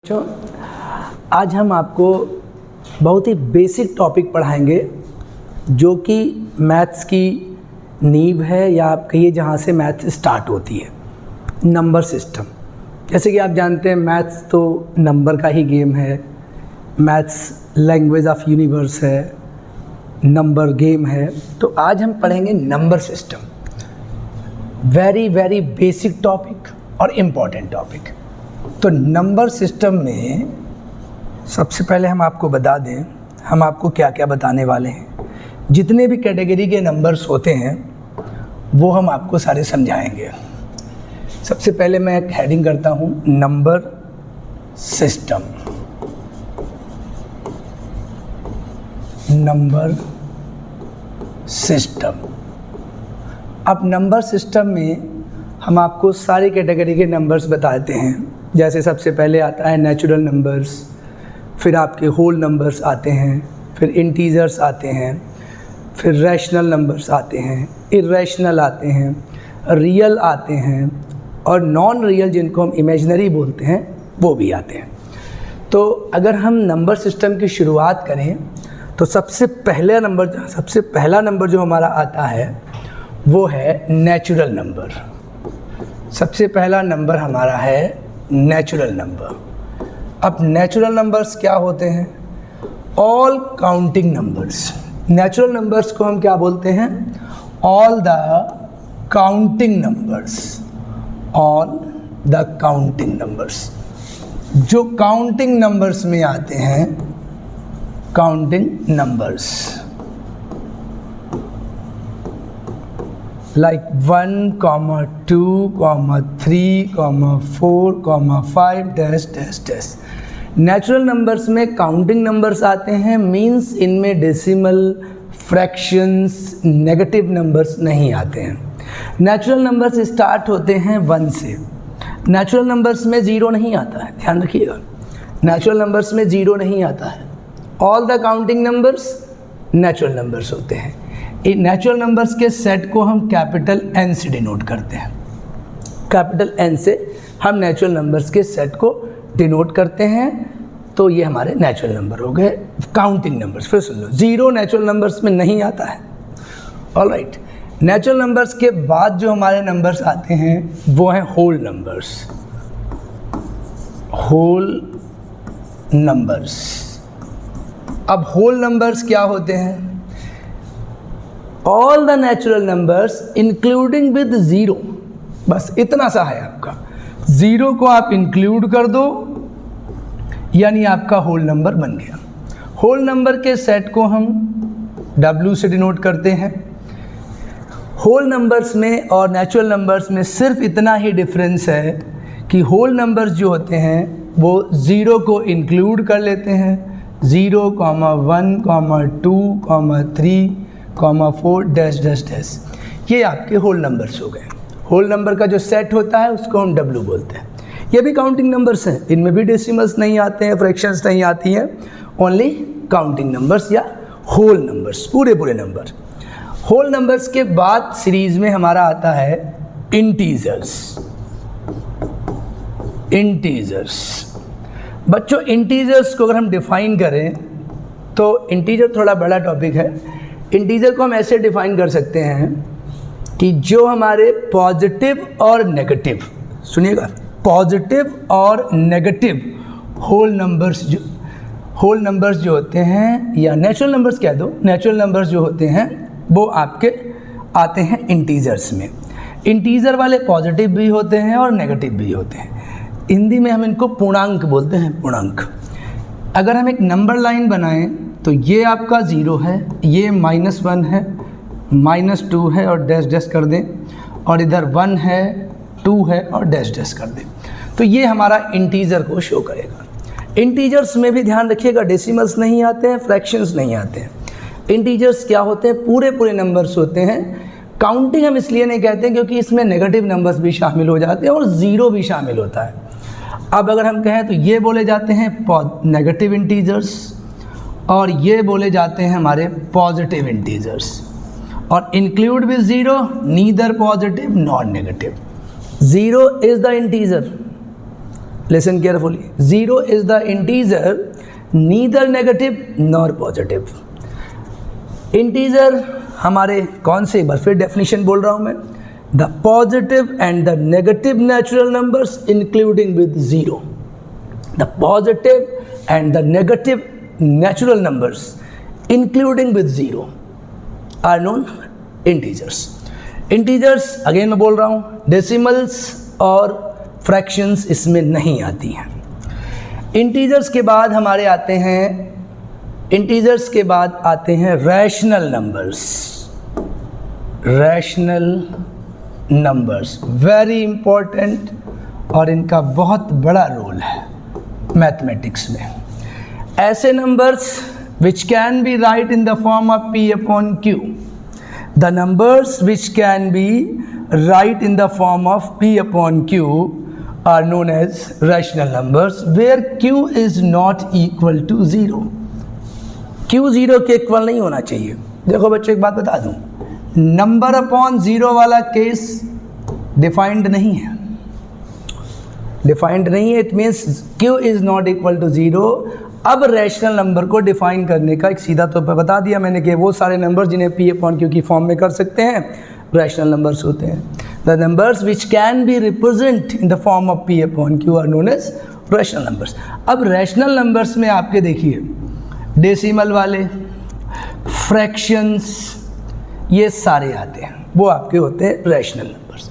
बच्चों, आज हम आपको बहुत ही बेसिक टॉपिक पढ़ाएंगे जो कि मैथ्स की नींव है, या आप कहिए जहाँ से मैथ्स स्टार्ट होती है, नंबर सिस्टम। जैसे कि आप जानते हैं मैथ्स तो नंबर का ही गेम है, मैथ्स लैंग्वेज ऑफ यूनिवर्स है, नंबर गेम है। तो आज हम पढ़ेंगे number system, very very basic topic और इम्पॉर्टेंट टॉपिक। तो नंबर सिस्टम में सबसे पहले हम आपको बता दें, हम आपको क्या क्या बताने वाले हैं। जितने भी कैटेगरी के नंबर्स होते हैं वो हम आपको सारे समझाएंगे। सबसे पहले मैं एक हेडिंग करता हूँ, नंबर सिस्टम। Number system. अब नंबर सिस्टम में हम आपको सारी कैटेगरी के नंबर्स बताते हैं। जैसे सबसे पहले आता है नेचुरल नंबर्स, फिर आपके होल नंबर्स आते हैं, फिर इंटीजर्स आते हैं, फिर रैशनल नंबर्स आते हैं, इर्रेशनल आते हैं, रियल आते हैं, और नॉन रियल जिनको हम इमेजिनरी बोलते हैं वो भी आते हैं। तो अगर हम नंबर सिस्टम की शुरुआत करें तो सबसे पहला नंबर जो हमारा आता है वो है नेचुरल नंबर। सबसे पहला नंबर हमारा है नेचुरल नंबर। अब नेचुरल नंबर्स क्या होते हैं? All counting numbers. Natural numbers को हम क्या बोलते हैं? All the counting numbers. All the counting numbers, जो काउंटिंग नंबर्स में आते हैं, counting numbers like 1, 2, 3, 4, 5 dash dash dash. Natural numbers में काउंटिंग नंबर्स आते हैं, मींस इनमें डेसिमल, फ्रैक्शंस, नेगेटिव नंबर्स नहीं आते हैं। नेचुरल नंबर्स स्टार्ट होते हैं 1 से। नेचुरल नंबर्स में ज़ीरो नहीं आता है, ध्यान रखिएगा। नेचुरल नंबर्स में ज़ीरो नहीं आता है। All the counting numbers natural numbers होते हैं। इन नेचुरल नंबर्स के सेट को हम कैपिटल N से डिनोट करते हैं। कैपिटल N से हम नेचुरल नंबर्स के सेट को डिनोट करते हैं। तो ये हमारे नेचुरल नंबर हो गए, काउंटिंग नंबर्स। फिर सुन लो, ज़ीरो नेचुरल नंबर्स में नहीं आता है। ऑलराइट, नेचुरल नंबर्स के बाद जो हमारे नंबर्स आते हैं वो हैं होल नंबर्स। Whole numbers. अब होल नंबर्स क्या होते हैं? All the natural numbers including with zero. बस इतना सा है आपका, ज़ीरो को आप इंक्लूड कर दो यानी आपका होल नंबर बन गया। होल नंबर के सेट को हम W से डिनोट करते हैं। होल नंबर्स में और नेचुरल नंबर्स में सिर्फ इतना ही डिफरेंस है कि होल नंबर्स जो होते हैं वो ज़ीरो को इंक्लूड कर लेते हैं। 0, 1, 2, 3, 4 डैश डैश डैश। ये आपके होल नंबर्स हो गए। होल नंबर का जो सेट होता है उसको हम W बोलते हैं। ये भी काउंटिंग नंबर्स हैं, इनमें भी डेसिमल्स नहीं आते हैं, फ्रैक्शंस नहीं आती हैं, ओनली काउंटिंग नंबर्स या होल नंबर्स, पूरे नंबर। होल नंबर्स के बाद सीरीज में हमारा आता है इंटीजर्स। इंटीजर्स बच्चों, इंटीजर्स को अगर हम डिफाइन करें तो इंटीजर थोड़ा बड़ा टॉपिक है। इंटीजर को हम ऐसे डिफाइन कर सकते हैं कि जो हमारे पॉजिटिव और नेगेटिव, सुनिएगा, पॉजिटिव और नेगेटिव होल नंबर्स जो होते हैं, या नेचुरल नंबर्स कह दो, नेचुरल नंबर्स जो होते हैं वो आपके आते हैं इंटीजर्स में। इंटीजर वाले पॉजिटिव भी होते हैं और नेगेटिव भी होते हैं। हिंदी में हम इनको पूर्णांक बोलते हैं, पूर्णांक। अगर हम एक नंबर लाइन बनाएं तो ये आपका 0 है, ये -1 है, -2 है और डैश डैश कर दें, और इधर 1 है, 2 है और डैश डैश कर दें, तो ये हमारा इंटीजर को शो करेगा। इंटीजर्स में भी ध्यान रखिएगा, डेसिमल्स नहीं आते हैं, फ्रैक्शंस नहीं आते हैं। इंटीजर्स क्या होते हैं? पूरे नंबर्स होते हैं। काउंटिंग हम इसलिए नहीं कहते हैं क्योंकि इसमें नेगेटिव नंबर्स भी शामिल हो जाते हैं और ज़ीरो भी शामिल होता है। अब अगर हम कहें तो ये बोले जाते हैं नेगेटिव इंटीजर्स, और ये बोले जाते हैं हमारे पॉजिटिव इंटीजर्स। और include with zero, neither positive not negative. Zero is the integer, listen carefully, 0 is the integer neither negative nor positive. Integer हमारे कौन से, एक बार फिर डेफिनेशन बोल रहा हूँ मैं, the positive and the negative natural numbers including with 0। The positive and the negative natural numbers including with 0 are known integers. Integers again मैं बोल रहा हूँ, डेसिमल्स और फ्रैक्शंस इसमें नहीं आती हैं। इंटीजर्स के बाद हमारे आते हैं, इंटीजर्स के बाद आते हैं rational numbers. Rational numbers very important और इनका बहुत बड़ा रोल है मैथमेटिक्स में। ऐसे numbers which can B right in the form of p upon q, the numbers which can B right in the form of p upon q are known as rational numbers where q is not equal to 0। q 0 के equal नहीं होना चाहिए। देखो बच्चों एक बात बता दूं, नंबर अपॉन 0 वाला केस डिफाइंड नहीं है, डिफाइंड नहीं है, it means q is not equal to 0। अब रैशनल नंबर को डिफाइन करने का एक सीधा तौर पर बता दिया मैंने कि वो सारे नंबर जिन्हें p अपॉन q की फॉर्म में कर सकते हैं रैशनल नंबर्स होते हैं। The numbers which can be represent in the form of p upon q are known as rational numbers. अब रैशनल नंबर्स में आपके देखिए डेसिमल वाले, फ्रैक्शंस, ये सारे आते हैं, वो आपके होते हैं रैशनल नंबर्स।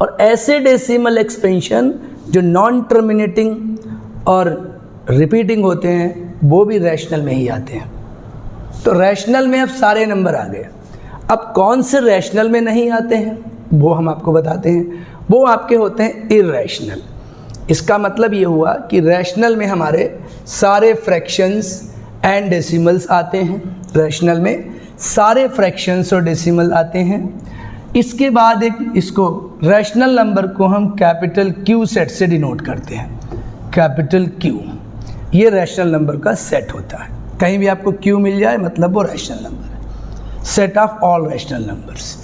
और ऐसे डेसिमल एक्सपेंशन जो नॉन टर्मिनेटिंग और रिपीटिंग होते हैं वो भी रैशनल में ही आते हैं। तो रैशनल में अब सारे नंबर आ गए। अब कौन से रैशनल में नहीं आते हैं वो हम आपको बताते हैं, वो आपके होते हैं इरैशनल। इसका मतलब ये हुआ कि रैशनल में हमारे सारे फ्रैक्शंस एंड डेसिमल्स आते हैं, रैशनल में सारे फ्रैक्शंस और डेसिमल आते हैं। इसके बाद एक इसको रैशनल नंबर को हम कैपिटल Q सेट से डिनोट करते हैं, कैपिटल Q, ये रैशनल नंबर का सेट होता है। कहीं भी आपको Q मिल जाए मतलब वो रैशनल नंबर है, set of all rational numbers.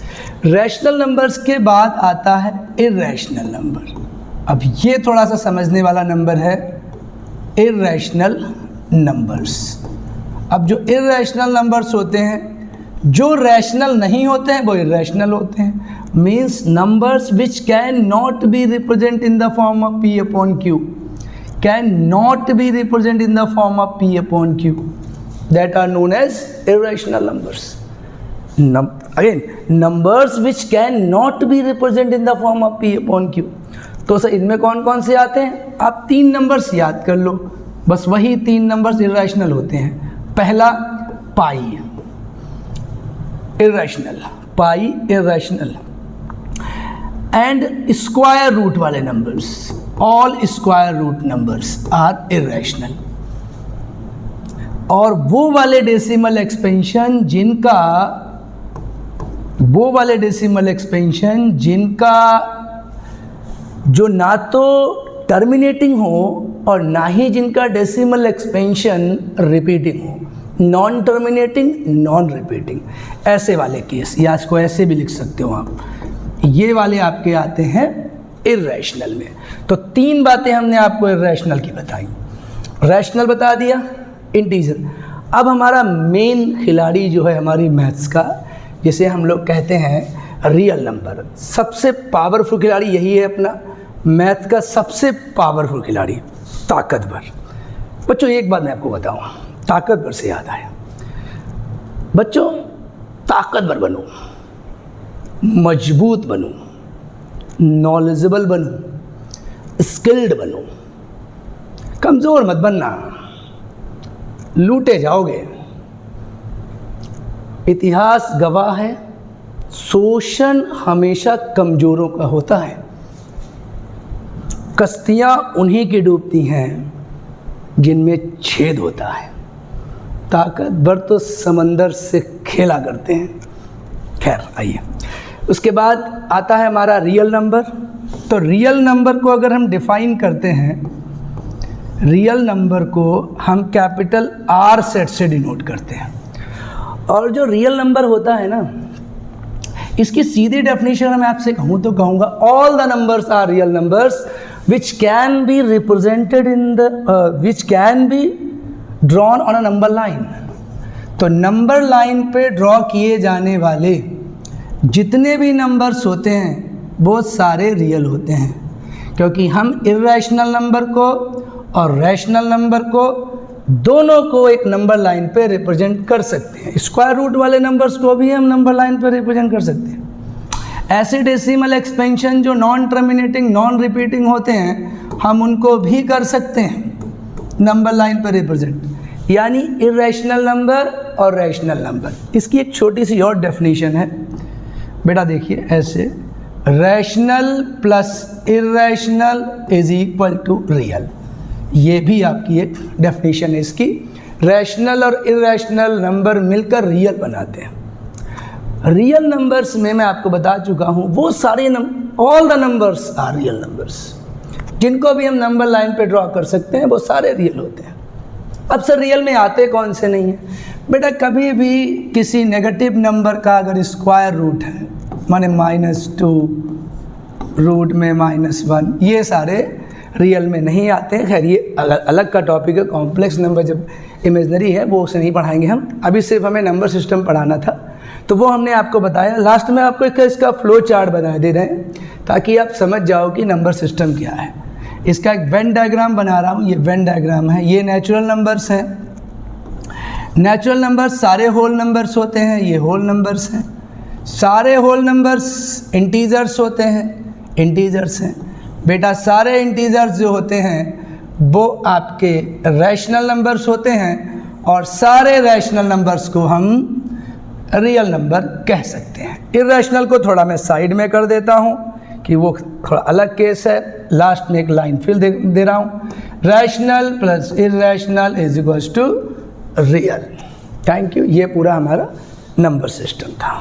Rational numbers के बाद आता है इरैशनल नंबर। अब ये थोड़ा सा समझने वाला नंबर है, इरैशनल नंबर्स। अब जो इरैशनल नंबर्स होते हैं, जो रैशनल नहीं होते हैं वो इरैशनल होते हैं। Means numbers which can not be represent in the form of p upon q, can not be represent in the form of p upon q, that are known as irrational numbers. Again numbers which can not be represent in the form of p upon q। तो sir इनमें कौन कौन से आते हैं, आप 3 numbers याद कर लो, बस वही 3 नंबर्स इरैशनल होते हैं। पहला pi irrational, pi irrational, and square root वाले numbers, all square root numbers are irrational. और वो वाले डेसिमल एक्सपेंशन जिनका, वो वाले डेसिमल एक्सपेंशन जिनका जो ना तो टर्मिनेटिंग हो और ना ही जिनका डेसिमल एक्सपेंशन रिपीटिंग हो, नॉन टर्मिनेटिंग नॉन रिपीटिंग, ऐसे वाले केस, या इसको ऐसे भी लिख सकते हो आप, ये वाले आपके आते हैं इरैशनल में। तो 3 बातें हमने आपको इरैशनल की बताई, रैशनल बता दिया, इंटीजर। अब हमारा मेन खिलाड़ी जो है हमारी मैथ्स का, जिसे हम लोग कहते हैं रियल नंबर, सबसे पावरफुल खिलाड़ी यही है अपना मैथ का, सबसे पावरफुल खिलाड़ी, ताकतवर। बच्चों एक बात मैं आपको बताऊं, ताकतवर से याद आया, बच्चों ताकतवर बनो, मजबूत बनो, नॉलेजेबल बनो, स्किल्ड बनो, कमज़ोर मत बनना, लूटे जाओगे। इतिहास गवाह है, शोषण हमेशा कमज़ोरों का होता है। कश्तियाँ उन्हीं की डूबती हैं जिनमें छेद होता है। ताकतवर तो समंदर से खेला करते हैं। खैर आइए, उसके बाद आता है हमारा रियल नंबर। तो रियल नंबर को अगर हम डिफाइन करते हैं, रियल नंबर को हम कैपिटल R सेट से डिनोट करते हैं। और जो रियल नंबर होता है ना, इसकी सीधी डेफिनेशन मैं आपसे कहूँ तो कहूँगा all the numbers are real numbers which can be represented in the which can be drawn on a number line। तो नंबर लाइन पे ड्रॉ किए जाने वाले जितने भी नंबर्स होते हैं वो सारे रियल होते हैं, क्योंकि हम इर्रेशनल नंबर को और रैशनल नंबर को दोनों को एक नंबर लाइन पे रिप्रेजेंट कर सकते हैं। स्क्वायर रूट वाले नंबर्स को भी हम नंबर लाइन पे रिप्रेजेंट कर सकते हैं। ऐसे डेसिमल एक्सपेंशन जो नॉन टर्मिनेटिंग नॉन रिपीटिंग होते हैं हम उनको भी कर सकते हैं नंबर लाइन पर रिप्रेजेंट, यानी इर्रेशनल नंबर और रैशनल नंबर। इसकी एक छोटी सी और डेफिनेशन है बेटा, देखिए ऐसे, rational plus irrational is equal to real. ये भी आपकी एक डेफिनेशन है इसकी। रैशनल और इर्रेशनल नंबर मिलकर रियल बनाते हैं। रियल नंबर्स में मैं आपको बता चुका हूँ वो सारे all the numbers are real numbers, जिनको भी हम नंबर लाइन पे ड्रॉ कर सकते हैं वो सारे रियल होते हैं। अब सर रियल में आते कौन से नहीं हैं? बेटा कभी भी किसी नेगेटिव नंबर का अगर स्क्वायर रूट है, माने -2 रूट में -1, ये सारे रियल में नहीं आते हैं। खैर ये अलग का टॉपिक है, कॉम्प्लेक्स नंबर जब इमेजनरी है वो उसे नहीं पढ़ाएंगे हम, अभी सिर्फ हमें नंबर सिस्टम पढ़ाना था तो वो हमने आपको बताया। लास्ट में आपको एक इसका फ्लो चार्ट बना दे रहे हैं ताकि आप समझ जाओ कि नंबर सिस्टम क्या है। इसका एक वेन डायग्राम बना रहा हूँ, ये वेन डायग्राम है। ये नेचुरल नंबर्स हैं, नेचुरल नंबर्स सारे होल नंबर्स होते हैं, ये होल नंबर्स हैं। सारे होल नंबर्स इंटीजर्स होते हैं, इंटीजर्स हैं बेटा। सारे इंटीजर्स जो होते हैं वो आपके रैशनल नंबर्स होते हैं और सारे रैशनल नंबर्स को हम रियल नंबर कह सकते हैं। इर्रेशनल को थोड़ा मैं साइड में कर देता हूँ कि वो थोड़ा अलग केस है। लास्ट में एक लाइन फिर दे रहा हूँ, rational plus irrational is equals to real. Thank you. ये पूरा हमारा नंबर सिस्टम था।